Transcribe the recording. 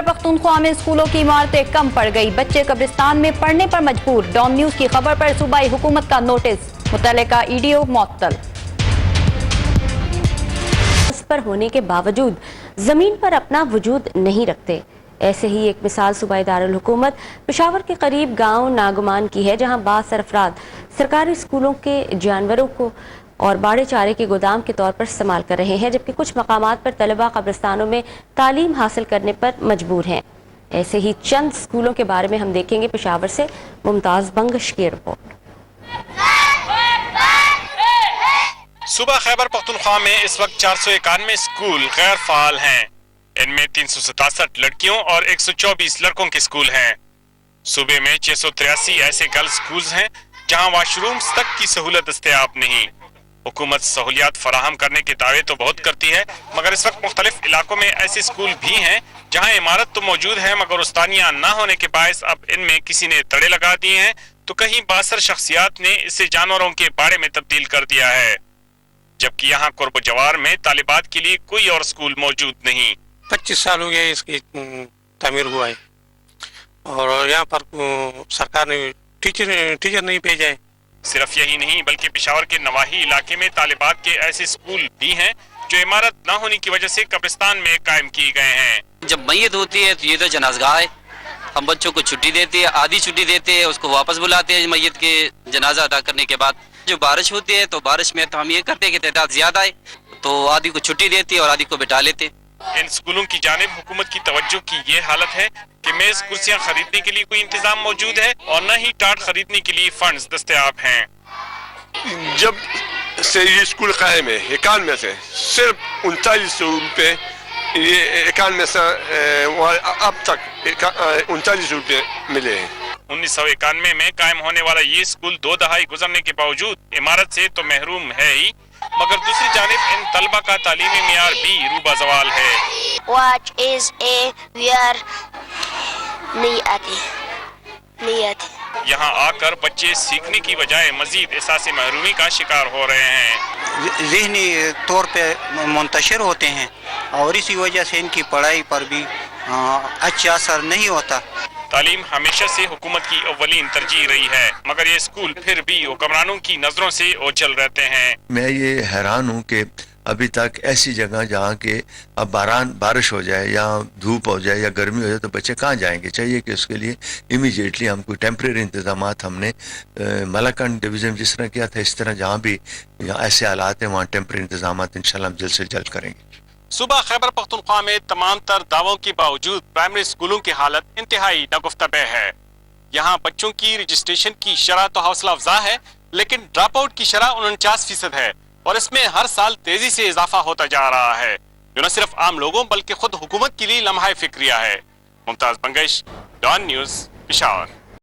खैबर पख्तूनख्वा में स्कूलों की इमारतें कम पड़ गई, बच्चे कब्रिस्तान में पढ़ने पर मजबूर। डॉन न्यूज की खबर पर सूबाई हुकूमत का नोटिस, मुतल्लिका ईडीओ मुअत्तल। पर होने के बावजूद जमीन पर अपना वजूद नहीं रखते। ऐसे ही एक मिसाल सूबाई दारुल हुकूमत पेशावर के करीब गांव नागुमान की है, जहां बास सरफराद सरकारी स्कूलों के जानवरों को और बाड़े चारे के गोदाम के तौर पर इस्तेमाल कर रहे हैं, जबकि कुछ मकामात पर तलबा कब्रिस्तानों में तालीम हासिल करने पर मजबूर हैं। ऐसे ही चंद स्कूलों के बारे में हम देखेंगे पेशावर से मुमताज बंगश की रिपोर्ट। सूबा खैबर पख्तूनख्वा में इस वक्त 491 स्कूल गैर फाल हैं। इनमें 367 लड़कियों और 124 लड़कों के स्कूल हैं। सूबे में 683 ऐसे गर्ल्स स्कूल्स हैं जहां वाशरूम्स तक की सहूलत दस्तयाब नहीं। हुकूमत सहूलियात फराहम करने के दावे तो बहुत करती है, मगर इस वक्त मुख्तलिफ इलाकों में ऐसे स्कूल भी हैं जहां इमारत तो मौजूद है, मगर उस्तानियां न होने के बायस अब इनमें किसी ने तड़े लगा दिए हैं, तो कहीं बासर शख्सियात ने इसे जानवरों के बाड़े में तब्दील कर दिया है। जबकि यहाँ कुर्ब जवार में तालिबात के लिए कोई और स्कूल मौजूद नहीं। 25 साल हो गए इसकी तामीर हुआ है और यहाँ पर सरकार ने टीचर नहीं भेजा है। सिर्फ यही नहीं बल्कि पेशावर के नवाही इलाके में तालिबात के ऐसे स्कूल भी हैं जो इमारत न होने की वजह से कब्रिस्तान में कायम किए गए हैं। जब मैयत होती है तो ये तो जनाजगाह है, हम बच्चों को छुट्टी देते हैं, आधी छुट्टी देते हैं, उसको वापस बुलाते हैं मैयत के जनाजा अदा करने के बाद। जो बारिश होती है तो बारिश में तो हम ये करते हैं कि तादाद ज्यादा है तो आधी को छुट्टी देती है और आधी को बिठा लेते हैं। इन स्कूलों की जानिब हुकूमत की तवज्जो की ये हालत है कि मेज कुर्सियां खरीदने के लिए कोई इंतजाम मौजूद है और न ही टाट खरीदने के लिए फंड्स दस्तयाब हैं। जब से ये स्कूल कायम है 91 से सिर्फ 39 रुपये ये 91 से अब तक 39 रुपये मिले हैं। 1991 में कायम होने वाला ये स्कूल 2 दहाई गुजरने के बावजूद इमारत से तो महरूम है ही, मगर दूसरी जानिब इन तलबा का तालीमी मियार भी रूबा जवाल है। नहीं आती। यहाँ आकर बच्चे सीखने की बजाय मजीद एहसास महरूमी का शिकार हो रहे हैं। ज़हनी तौर पे मुंतशिर होते हैं और इसी वजह से इनकी पढ़ाई पर भी अच्छा असर नहीं होता। तालीम हमेशा से हुकूमत की अव्वलीन तरजीह रही है, मगर ये स्कूल फिर भी हुक्मरानों की नजरों से ओझल रहते हैं। मैं ये हैरान हूँ कि अभी तक ऐसी जगह जहाँ के अब बारिश हो जाए या धूप हो जाए या गर्मी हो जाए तो बच्चे कहाँ जाएंगे। चाहिए कि उसके लिए इमीडिएटली हम कोई टेम्प्रेरी इंतजाम हमने मलाकंड डिवीज़न जिस तरह किया था, इस तरह जहाँ भी ऐसे हालात हैं वहाँ टेम्प्रेरी इंतजाम इंशाल्लाह जल्द से जल्द करेंगे। सूबा खैबर पख्तूनख्वा में तमाम तर दावों के बावजूद प्राइमरी स्कूलों की हालत इंतहाई नागुफ्तबे है। यहाँ बच्चों की रजिस्ट्रेशन की शरह तो हौसला अफजा है, लेकिन ड्रॉप आउट की शरह 49% है और इसमें हर साल तेजी से इजाफा होता जा रहा है, जो न सिर्फ आम लोगों बल्कि खुद हुकूमत के लिए लम्हा फिक्रिया है। Mumtaz Bangash, Dawn News, Peshawar.